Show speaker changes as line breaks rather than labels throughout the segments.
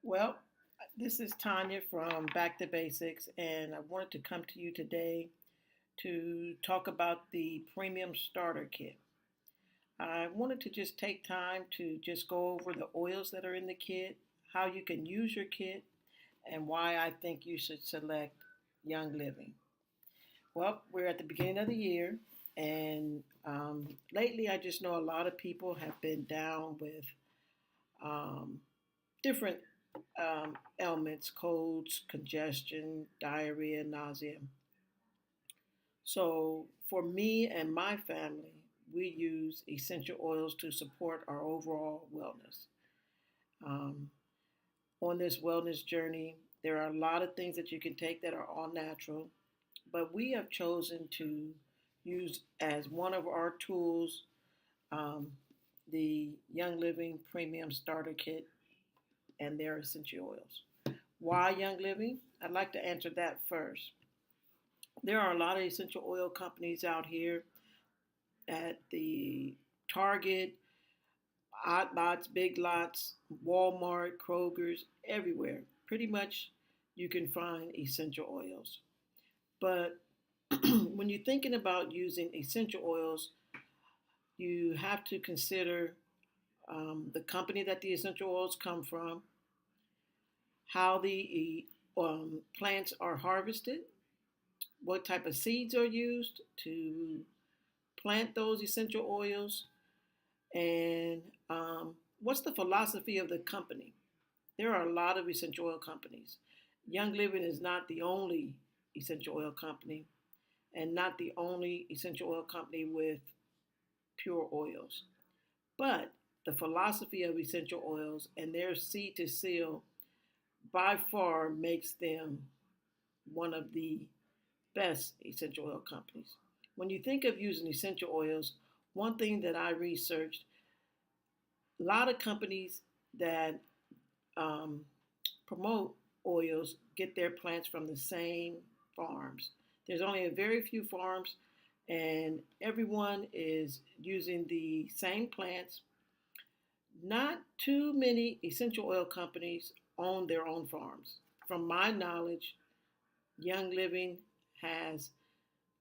Well, this is Tanya from Back to Basics, and I wanted to come to you today to talk about the Premium Starter Kit. I wanted to just take time to just go over the oils that are in the kit, how you can use your kit, and why I think you should select Young Living. Well, we're at the beginning of the year, and lately I just know a lot of people have been down with um, different ailments, colds, congestion, diarrhea, nausea. So, for me and my family, we use essential oils to support our overall wellness. Um, on this wellness journey, there are a lot of things that you can take that are all natural, but we have chosen to use as one of our tools um, the Young Living Premium Starter Kit and their essential oils. Why Young Living? I'd like to answer that first. There are a lot of essential oil companies out here at the Target, Odd Lots, Big Lots, Walmart, Kroger's, everywhere. Pretty much you can find essential oils. But when you're thinking about using essential oils, you have to consider the company that the essential oils come from, how the plants are harvested, what type of seeds are used to plant those essential oils, and what's the philosophy of the company. There are a lot of essential oil companies. Young Living is not the only essential oil company and not the only essential oil company with pure oils. But the philosophy of essential oils and their seed to seal by far makes them one of the best essential oil companies. When you think of using essential oils, one thing that I researched, a lot of companies that um, promote oils get their plants from the same farms. There's only a very few farms, and everyone is using the same plants. Not too many essential oil companies own their own farms. From my knowledge, Young Living has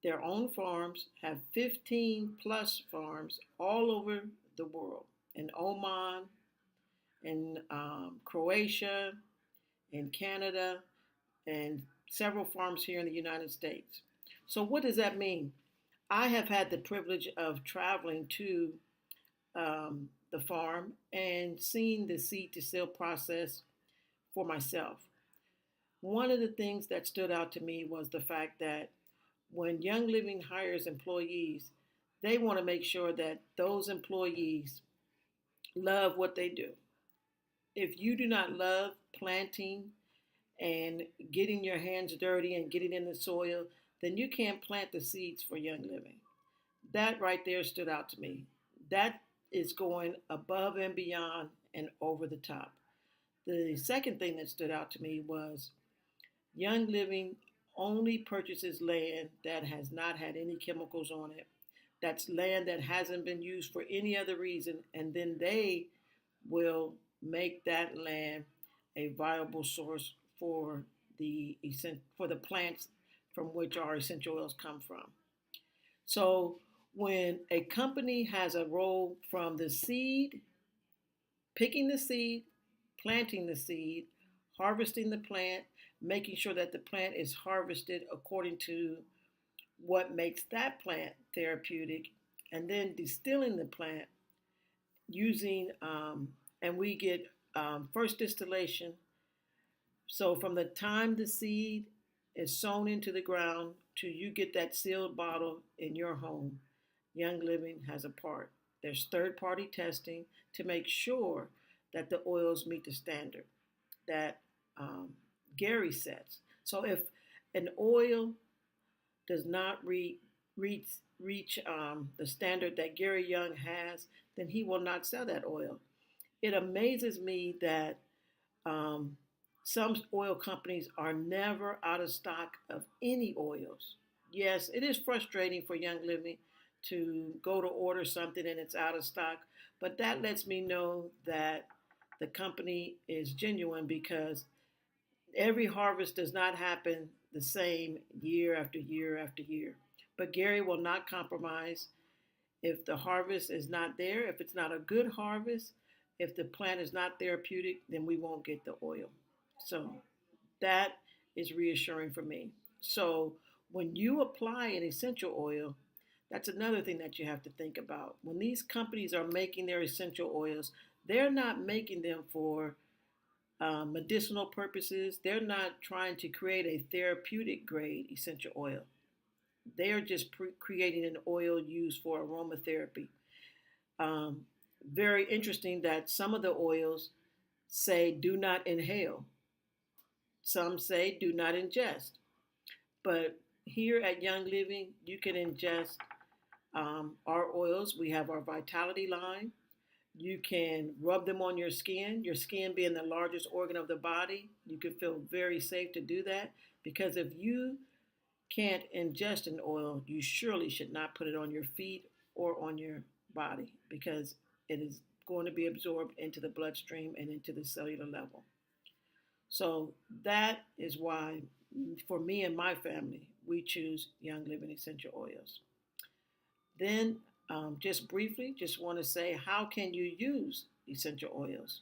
their own farms, have 15 plus farms all over the world, in Oman, in Croatia, in Canada, and several farms here in the United States. So, what does that mean? I have had the privilege of traveling to the farm and seeing the seed to sale process for myself. One of the things that stood out to me was the fact that when Young Living hires employees, they want to make sure that those employees love what they do. If you do not love planting and getting your hands dirty and getting in the soil, then you can't plant the seeds for Young Living. That right there stood out to me. That is going above and beyond and over the top. The second thing that stood out to me was Young Living only purchases land that has not had any chemicals on it. That's land that hasn't been used for any other reason, and then they will make that land a viable source for the plants from which our essential oils come from. So when a company has a role from the seed, picking the seed, planting the seed, harvesting the plant, making sure that the plant is harvested according to what makes that plant therapeutic, and then distilling the plant using, and we get first distillation. So from the time the seed is sown into the ground to you get that sealed bottle in your home, Young Living has a part. There's third party testing to make sure that the oils meet the standard that um, Gary sets. So if an oil does not reach the standard that Gary Young has, then he will not sell that oil. It amazes me that um, some oil companies are never out of stock of any oils. Yes, it is frustrating for Young Living to go to order something and it's out of stock, but that lets me know that the company is genuine, because every harvest does not happen the same year after year after year. But Gary will not compromise. If the harvest is not there, if it's not a good harvest, if the plant is not therapeutic, then we won't get the oil. So that is reassuring for me. So when you apply an essential oil, that's another thing that you have to think about. When these companies are making their essential oils, they're not making them for medicinal purposes. They're not trying to create a therapeutic grade essential oil. They are just creating an oil used for aromatherapy. Um, Very interesting that some of the oils say do not inhale. Some say do not ingest. But here at Young Living, you can ingest our oils. We have our Vitality line. You can rub them on your skin being the largest organ of the body. You can feel very safe to do that, because if you can't ingest an oil, you surely should not put it on your feet or on your body, because it is going to be absorbed into the bloodstream and into the cellular level. So that is why, for me and my family, we choose Young Living essential oils. Then, just briefly, just want to say, how can you use essential oils?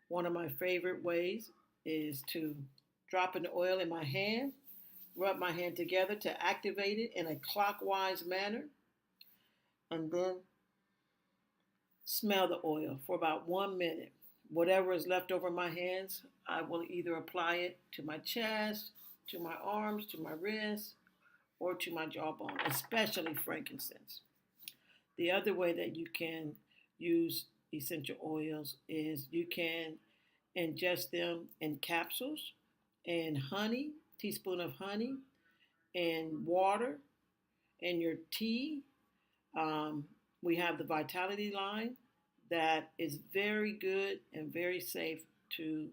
One of my favorite ways is to drop an oil in my hand, rub my hand together to activate it in a clockwise manner, and then smell the oil for about 1 minute. Whatever is left over my hands, I will either apply it to my chest, to my arms, to my wrists, or to my jawbone, especially frankincense. The other way that you can use essential oils is you can ingest them in capsules, and honey, teaspoon of honey, and water, and your tea. We have the Vitality line that is very good and very safe to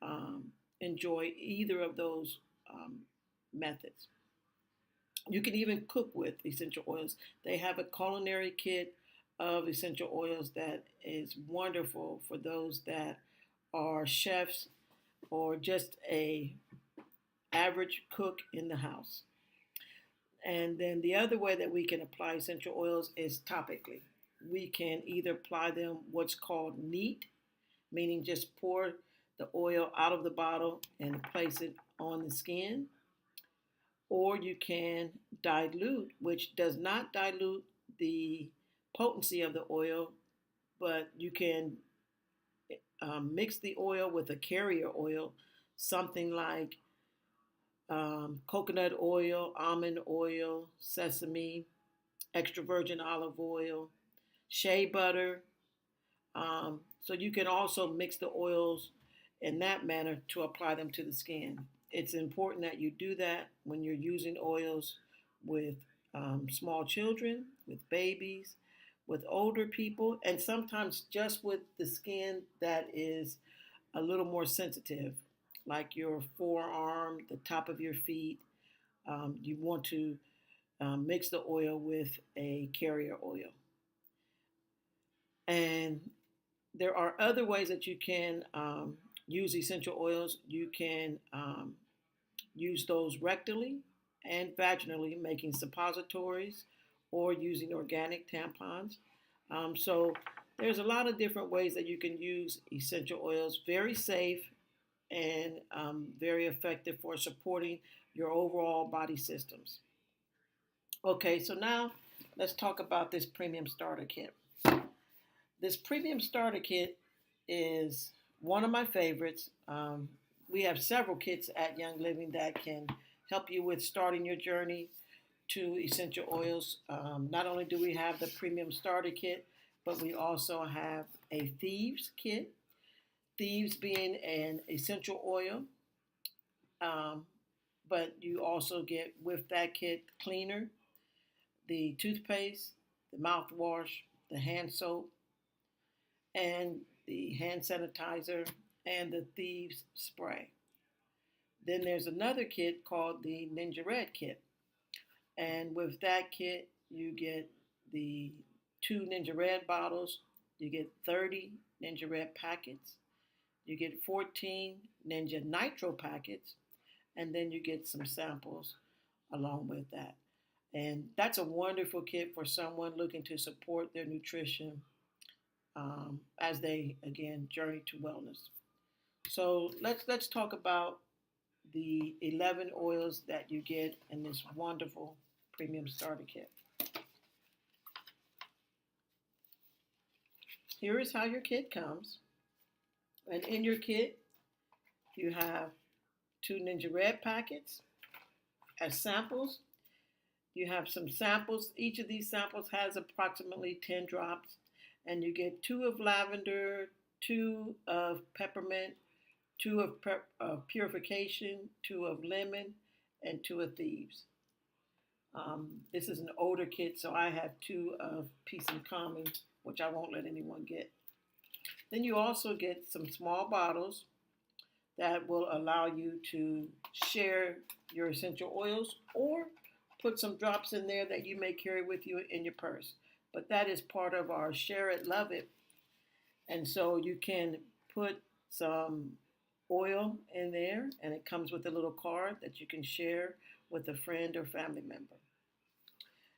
um, enjoy either of those methods. You can even cook with essential oils. They have a culinary kit of essential oils that is wonderful for those that are chefs or just a average cook in the house. And then the other way that we can apply essential oils is topically. We can either apply them what's called neat, meaning just pour the oil out of the bottle and place it on the skin, or you can dilute, which does not dilute the potency of the oil, but you can mix the oil with a carrier oil, something like coconut oil, almond oil, sesame, extra virgin olive oil, shea butter. So you can also mix the oils in that manner to apply them to the skin. It's important that you do that when you're using oils with small children, with babies, with older people, and sometimes just with the skin that is a little more sensitive, like your forearm, the top of your feet. You want to mix the oil with a carrier oil. And there are other ways that you can use essential oils. You can use those rectally and vaginally, making suppositories or using organic tampons. So there's a lot of different ways that you can use essential oils. Very safe and very effective for supporting your overall body systems. Okay, so now let's talk about this premium starter kit. This premium starter kit is one of my favorites. We have several kits at Young Living that can help you with starting your journey to essential oils. Not only do we have the premium starter kit, but we also have a Thieves kit. Thieves being an essential oil, but you also get with that kit cleaner, the toothpaste, the mouthwash, the hand soap, and the hand sanitizer, and the Thieves spray. Then there's another kit called the Ninja Red kit. And with that kit, you get the 2 Ninja Red bottles, you get 30 Ninja Red packets, You get 14 Ninja Nitro packets, and then you get some samples along with that. And that's a wonderful kit for someone looking to support their nutrition as they again journey to wellness. So let's talk about the 11 oils that you get in this wonderful premium starter kit. Here is how your kit comes. And in your kit, you have two Ninja Red packets as samples. You have some samples. Each of these samples has approximately 10 drops. And you get two of lavender, two of peppermint, two of purification, two of lemon, and two of thieves. This is an older kit, so I have two of peace and calming, which I won't let anyone get. Then you also get some small bottles that will allow you to share your essential oils or put some drops in there that you may carry with you in your purse. But that is part of our Share It, Love It. And so you can put some oil in there, and it comes with a little card that you can share with a friend or family member.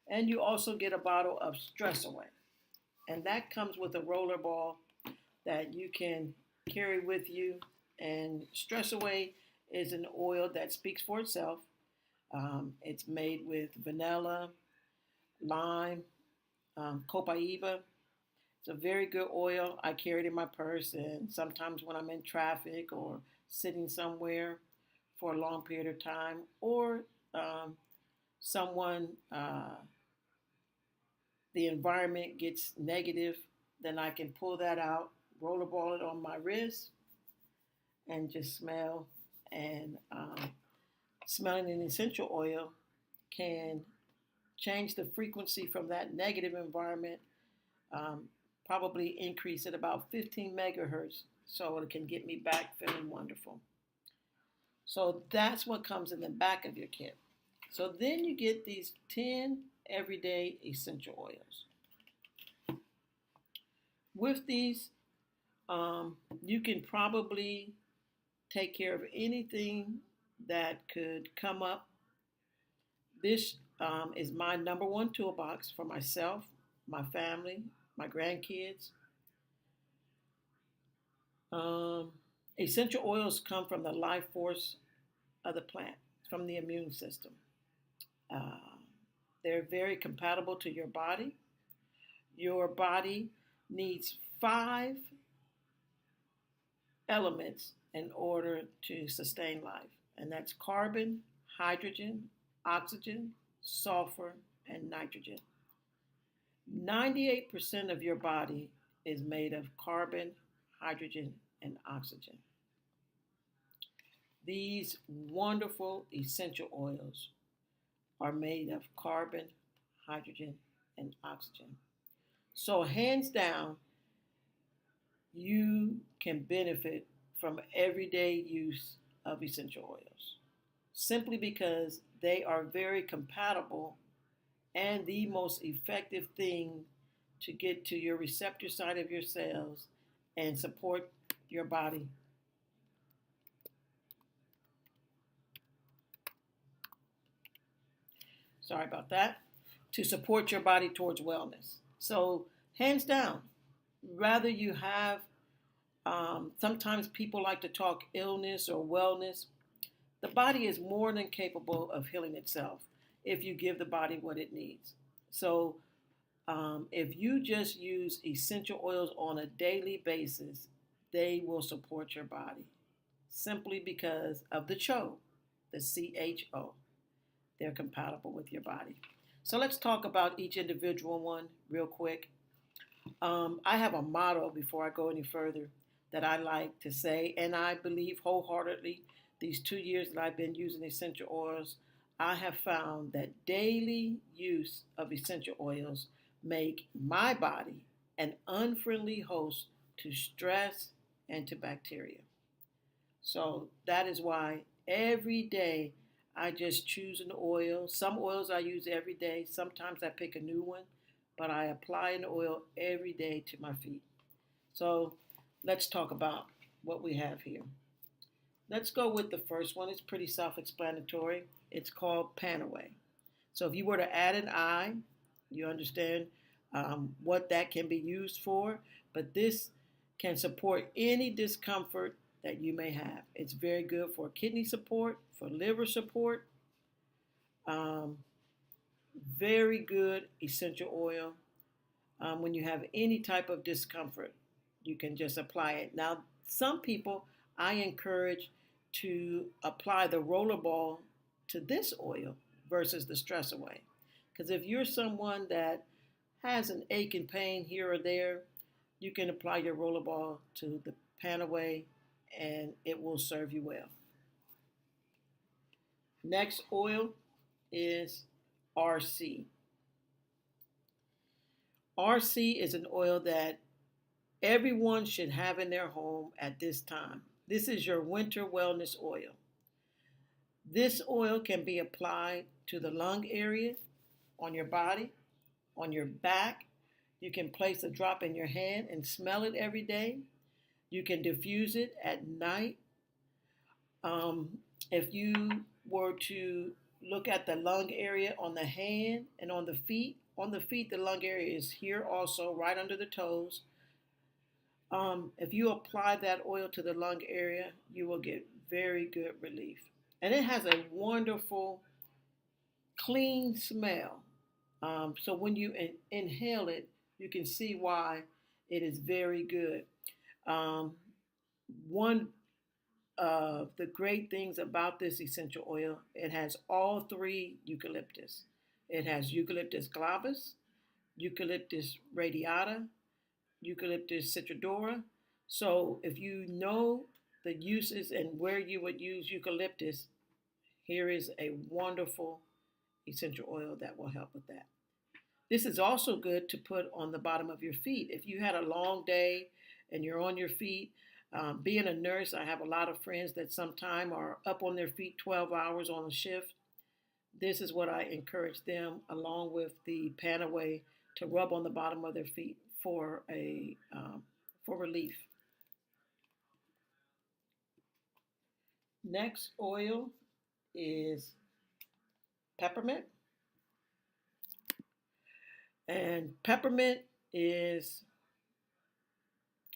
And you also get a bottle of Stress Away. And that comes with a roller ball that you can carry with you. And Stress Away is an oil that speaks for itself. It's made with vanilla, lime, copaiba. It's a very good oil. I carry it in my purse, and sometimes when I'm in traffic or sitting somewhere for a long period of time, or someone, the environment gets negative, then I can pull that out, rollerball it on my wrist, and just smell. And smelling an essential oil can change the frequency from that negative environment, probably increase it about 15 megahertz, so it can get me back feeling wonderful. So that's what comes in the back of your kit. So then you get these 10 everyday essential oils. With these, you can probably take care of anything that could come up. This is my number one toolbox for myself, my family, my grandkids. Essential oils come from the life force of the plant, from the immune system. Uh, they're very compatible to your body. Your body needs 5 elements in order to sustain life, and that's carbon, hydrogen, oxygen, sulfur, and nitrogen. 98% of your body is made of carbon, hydrogen, and oxygen. These wonderful essential oils are made of carbon, hydrogen, and oxygen. So, hands down, you can benefit from everyday use of essential oils simply because they are very compatible and the most effective thing to get to your receptor side of your cells and support your body. Sorry about that. To support your body towards wellness. So, hands down, rather you have, sometimes people like to talk illness or wellness. The body is more than capable of healing itself if you give the body what it needs. So, if you just use essential oils on a daily basis, they will support your body simply because of the CHO, the CHO. They're compatible with your body. So let's talk about each individual one real quick. I have a motto before I go any further that I like to say, and I believe wholeheartedly these 2 years that I've been using essential oils, I have found that daily use of essential oils make my body an unfriendly host to stress and to bacteria. So that is why every day I just choose an oil. Some oils I use every day. Sometimes I pick a new one, but I apply an oil every day to my feet. So let's talk about what we have here. Let's go with the first one. It's pretty self-explanatory. It's called Panaway. So if you were to add an I, you understand what that can be used for, but this can support any discomfort that you may have. It's very good for kidney support, for liver support, um, very good essential oil. When you have any type of discomfort, you can just apply it. Now, some people I encourage to apply the rollerball to this oil versus the Stress Away. Because if you're someone that has an ache and pain here or there, you can apply your rollerball to the Panaway and it will serve you well. Next oil is RC. RC is an oil that everyone should have in their home at this time. This is your winter wellness oil. This oil can be applied to the lung area, on your body, on your back. You can place a drop in your hand and smell it every day. You can diffuse it at night. If you were to look at the lung area on the hand and on the feet, the lung area is here also, right under the toes. If you apply that oil to the lung area, you will get very good relief. And it has a wonderful, clean smell. So when you inhale it, you can see why it is very good. One of the great things about this essential oil, it has all three eucalyptus. It has Eucalyptus glabus, Eucalyptus radiata, Eucalyptus citrodora. So if you know the uses and where you would use eucalyptus, here is a wonderful essential oil that will help with that. This is also good to put on the bottom of your feet. If you had a long day and you're on your feet, being a nurse, I have a lot of friends that sometimes are up on their feet 12 hours on a shift. This is what I encourage them, along with the Panaway, to rub on the bottom of their feet for relief. Next oil is peppermint. And peppermint is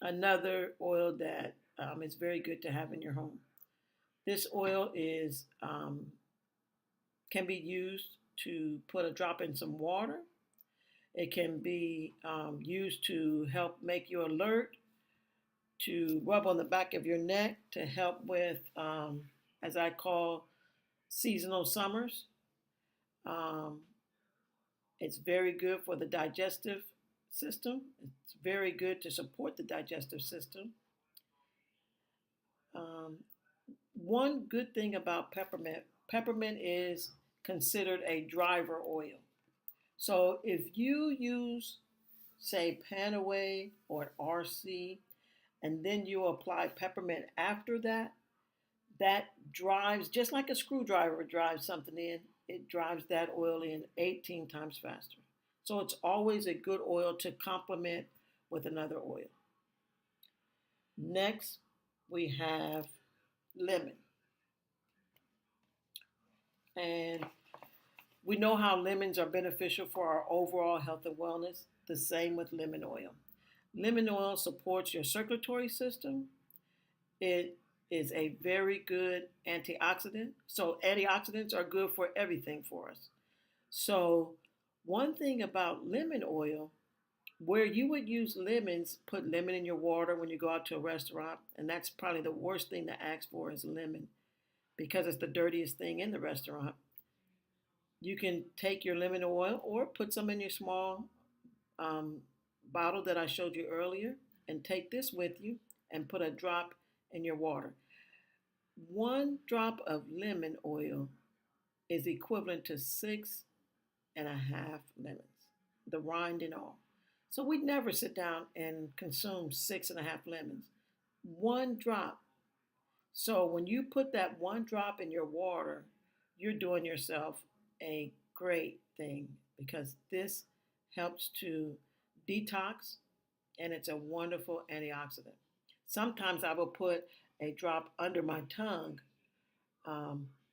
another oil that is very good to have in your home. This oil is can be used to put a drop in some water. It can be used to help make you alert, to rub on the back of your neck to help with, as I call, seasonal summers. It's very good for the digestive system. It's very good to support the digestive system. One good thing about peppermint, peppermint is considered a driver oil. So if you use, say, Panaway or RC, and then you apply peppermint after that, that drives, just like a screwdriver drives something in, it drives that oil in 18 times faster. So it's always a good oil to complement with another oil. Next, we have lemon. And we know how lemons are beneficial for our overall health and wellness. The same with lemon oil. Lemon oil supports your circulatory system. It is a very good antioxidant. So antioxidants are good for everything for us. So one thing about lemon oil, where you would use lemons, put lemon in your water when you go out to a restaurant, and that's probably the worst thing to ask for is lemon because it's the dirtiest thing in the restaurant. You can take your lemon oil or put some in your small bottle that I showed you earlier and take this with you and put a drop in your water. 1 drop of lemon oil is equivalent to 6.5 lemons, the rind and all. So we'd never sit down and consume 6.5 lemons. 1 drop. So when you put that 1 drop in your water, you're doing yourself a great thing because this helps to detox and it's a wonderful antioxidant. Sometimes I will put a drop under my tongue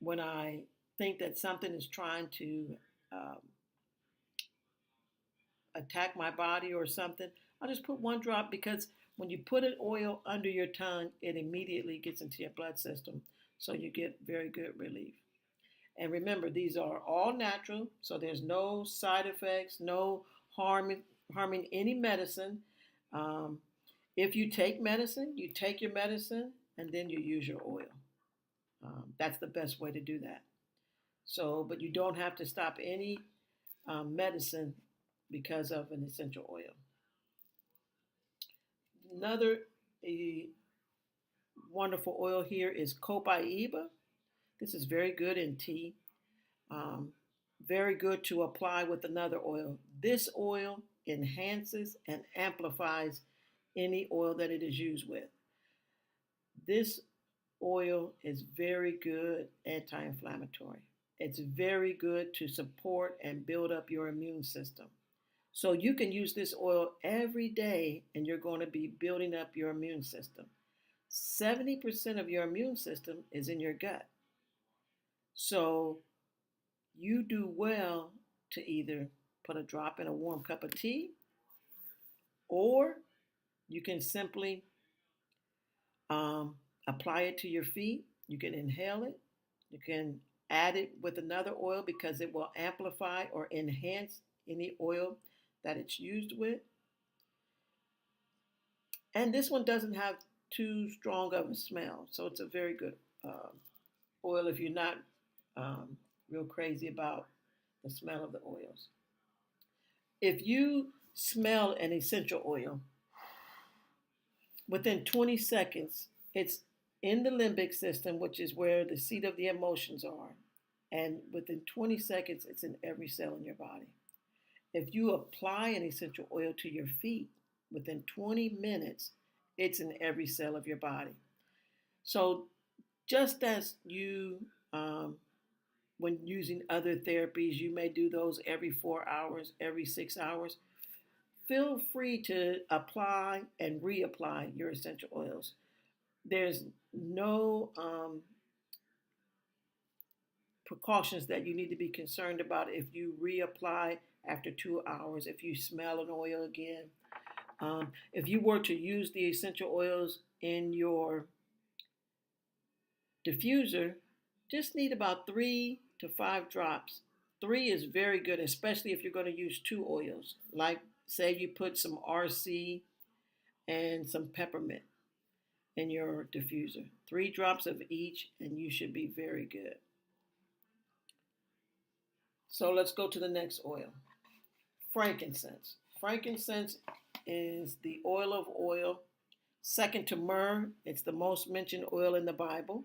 when I think that something is trying to um, attack my body or something. I'll just put one drop because when you put an oil under your tongue, it immediately gets into your blood system. So you get very good relief. And remember, these are all natural, so there's no side effects, no harming any medicine. Um, if you take medicine, you take your medicine and then you use your oil. That's the best way to do that. So, but you don't have to stop any medicine because of an essential oil. Another a wonderful oil here is copaiba. This is very good in tea. Um, Very good to apply with another oil. This oil enhances and amplifies any oil that it is used with. This oil is very good anti-inflammatory. It's very good to support and build up your immune system. So you can use this oil every day and you're going to be building up your immune system. 70% of your immune system is in your gut. So you do well to either put a drop in a warm cup of tea, or you can simply apply it to your feet. You can inhale it. You can add it with another oil because it will amplify or enhance any oil that it's used with. And this one doesn't have too strong of a smell, so it's a very good oil if you're not um, real crazy about the smell of the oils. If you smell an essential oil, within 20 seconds, it's in the limbic system, which is where the seat of the emotions are. And within 20 seconds, it's in every cell in your body. If you apply an essential oil to your feet, within 20 minutes, it's in every cell of your body. So just as you, when using other therapies, you may do those every 4 hours, every 6 hours. Feel free to apply and reapply your essential oils. There's no precautions that you need to be concerned about if you reapply after 2 hours, if you smell an oil again. If you were to use the essential oils in your diffuser, just need about 3 to 5 drops. 3 is very good, especially if you're going to use 2 oils. Like, say you put some RC and some peppermint in your diffuser. 3 drops of each, and you should be very good. So let's go to the next oil. Frankincense. Frankincense is the oil of oil. Second to myrrh, it's the most mentioned oil in the Bible.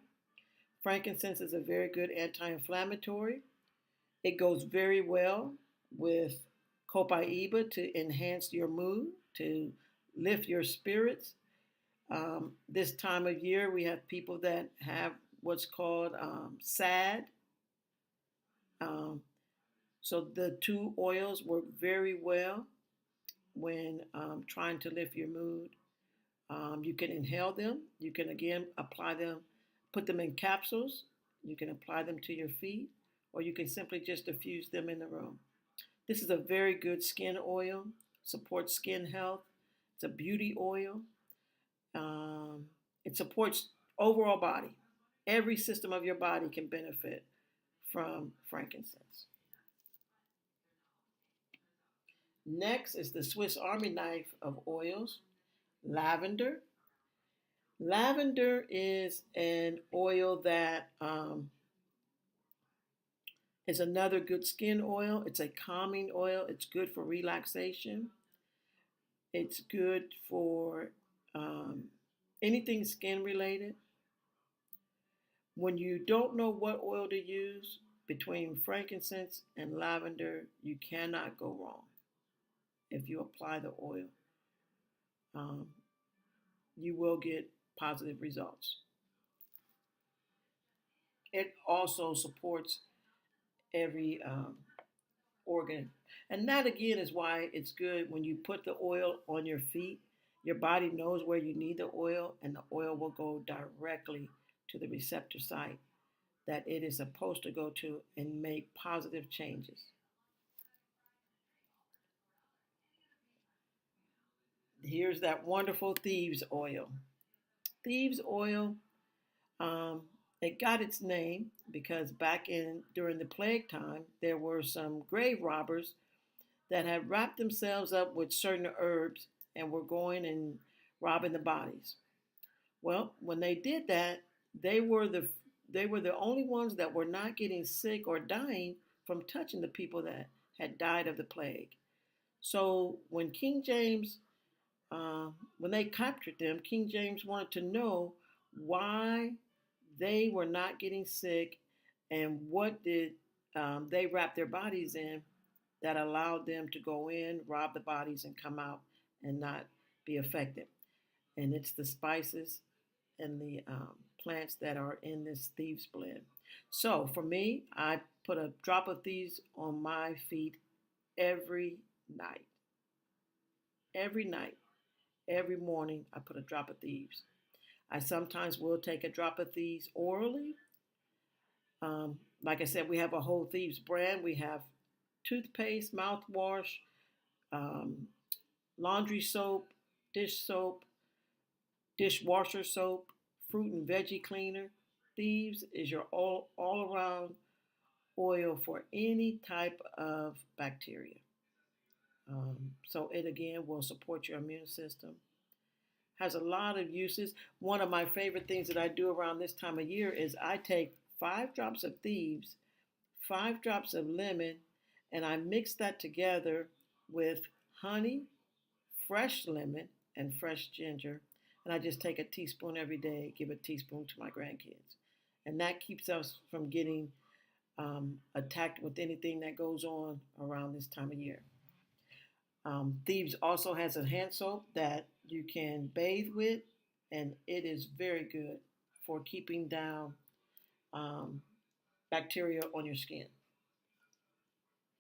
Frankincense is a very good anti-inflammatory. It goes very well with copaiba to enhance your mood, to lift your spirits. This time of year, we have people that have what's called SAD. Um, so the 2 oils work very well when trying to lift your mood. You can inhale them. You can again apply them, put them in capsules. You can apply them to your feet, or you can simply just diffuse them in the room. This is a very good skin oil, supports skin health. It's a beauty oil. It supports overall body. Every system of your body can benefit from frankincense. Next is the Swiss Army knife of oils, lavender. Lavender is an oil that is another good skin oil. It's a calming oil. It's good for relaxation. It's good for anything skin related. When you don't know what oil to use, between frankincense and lavender, you cannot go wrong. If you apply the oil, um, you will get positive results. It also supports every organ. And that again is why it's good when you put the oil on your feet. Your body knows where you need the oil, and the oil will go directly to the receptor site that it is supposed to go to and make positive changes. Here's that wonderful thieves oil. Thieves oil, um, it got its name because back in during the plague time, there were some grave robbers that had wrapped themselves up with certain herbs and were going and robbing the bodies. Well, when they did that, they were the they were the only ones that were not getting sick or dying from touching the people that had died of the plague. So when King James, when they captured them, King James wanted to know why they were not getting sick and what did they wrap their bodies in that allowed them to go in, rob the bodies, and come out and not be affected. And it's the spices and the plants that are in this thieves blend. So for me, I put a drop of thieves on my feet every night. Every night, every morning, I put a drop of thieves. I sometimes will take a drop of thieves orally. Like I said, we have a whole thieves brand. We have toothpaste, mouthwash, um, laundry soap, dish soap, dishwasher soap, fruit and veggie cleaner. Thieves is your all around oil for any type of bacteria. So it again will support your immune system. Has a lot of uses. One of my favorite things that I do around this time of year is I take 5 drops of thieves, 5 drops of lemon, and I mix that together with honey, fresh lemon, and fresh ginger. And I just take a teaspoon every day, give a teaspoon to my grandkids. And that keeps us from getting attacked with anything that goes on around this time of year. Thieves also has a hand soap that you can bathe with, and it is very good for keeping down um, bacteria on your skin.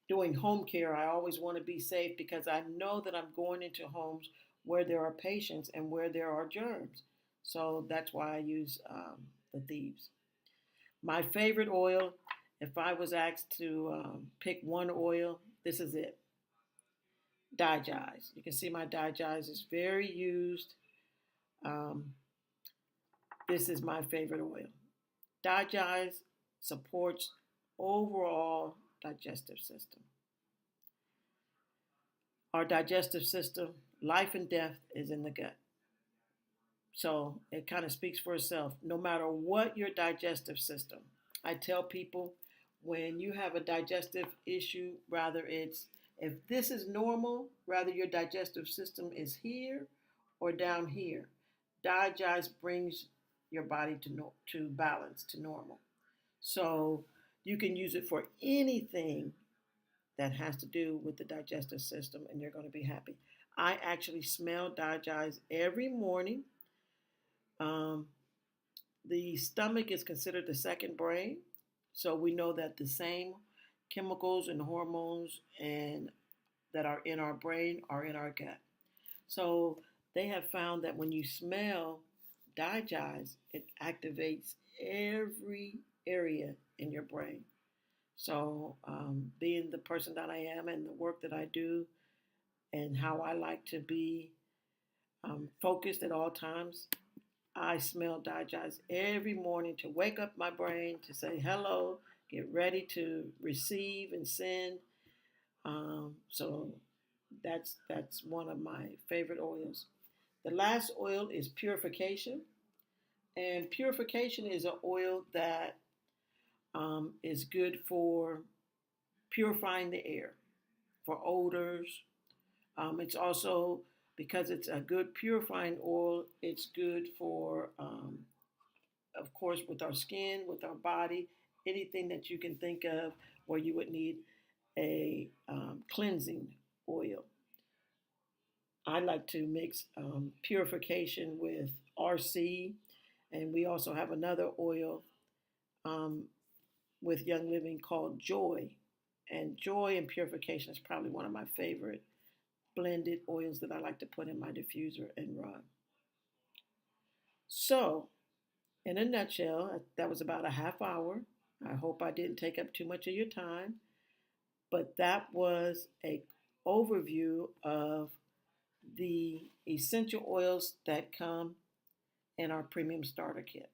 Doing home care, I always want to be safe because I know that I'm going into homes where there are patients and where there are germs. So that's why I use the thieves. My favorite oil, if I was asked to pick one oil, this is it. Digize. You can see my Digize is very used. Um, this is my favorite oil. Digize supports overall digestive system. Our digestive system, life and death is in the gut. So it kind of speaks for itself. No matter what your digestive system, I tell people when you have a digestive issue, rather it's if this is normal, rather your digestive system is here or down here. Digest brings your body to balance, to normal. So you can use it for anything that has to do with the digestive system, and you're going to be happy. I actually smell Digest every morning. Um, the stomach is considered the second brain, so we know that the same chemicals and hormones and that are in our brain are in our gut. So they have found that when you smell Digest, it activates every area in your brain. So, being the person that I am and the work that I do, and how I like to be focused at all times, I smell Digest every morning to wake up my brain to say hello, get ready to receive and send. So that's one of my favorite oils. The last oil is purification, and purification is an oil that is good for purifying the air, for odors. It's also because it's a good purifying oil. It's good for, of course, with our skin, with our body, anything that you can think of where you would need a cleansing oil. I like to mix purification with RC, and we also have another oil um, with Young Living called Joy. And joy and purification is probably one of my favorite blended oils that I like to put in my diffuser and rub. So, in a nutshell, that was about a half hour. I hope I didn't take up too much of your time, but that was a overview of the essential oils that come in our premium starter kit.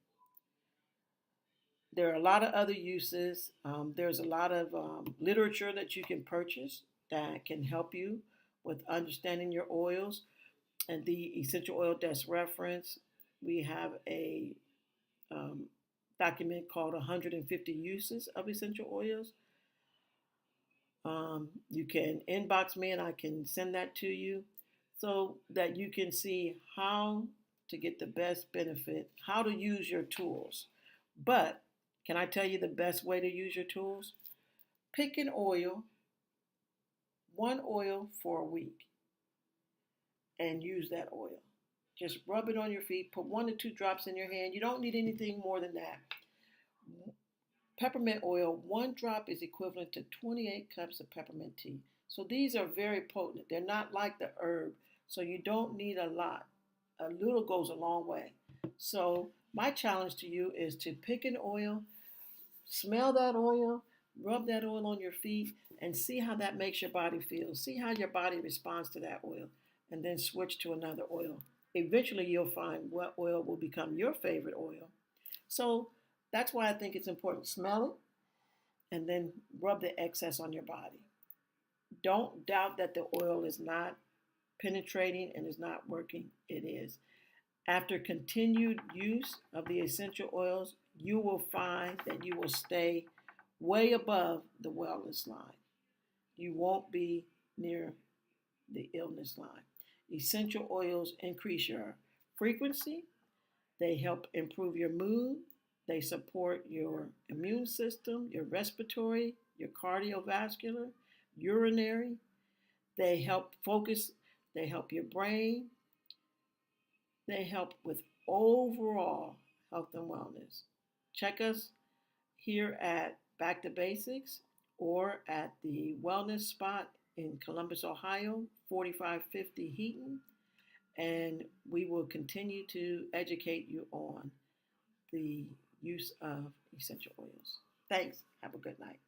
There are a lot of other uses. There's a lot of literature that you can purchase that can help you with understanding your oils. And the essential oil desk reference, we have a um, document called 150 Uses of Essential Oils. You can inbox me and I can send that to you so that you can see how to get the best benefit, how to use your tools. But can I tell you the best way to use your tools? Pick an oil, one oil for a week, and use that oil. Just rub it on your feet, put 1 to 2 drops in your hand. You don't need anything more than that. Peppermint oil, 1 drop is equivalent to 28 cups of peppermint tea. So these are very potent. They're not like the herb, so you don't need a lot. A little goes a long way. So my challenge to you is to pick an oil, smell that oil, rub that oil on your feet, and see how that makes your body feel. See how your body responds to that oil, and then switch to another oil. Eventually, you'll find what oil will become your favorite oil. So that's why I think it's important. Smell it and then rub the excess on your body. Don't doubt that the oil is not penetrating and is not working. It is. After continued use of the essential oils, you will find that you will stay way above the wellness line. You won't be near the illness line. Essential oils increase your frequency, they help improve your mood, they support your immune system, your respiratory, your cardiovascular, urinary, they help focus, they help your brain, they help with overall health and wellness. Check us here at Back to Basics or at the Wellness Spot in Columbus, Ohio, 4550 Heaton, and we will continue to educate you on the use of essential oils. Thanks. Have a good night.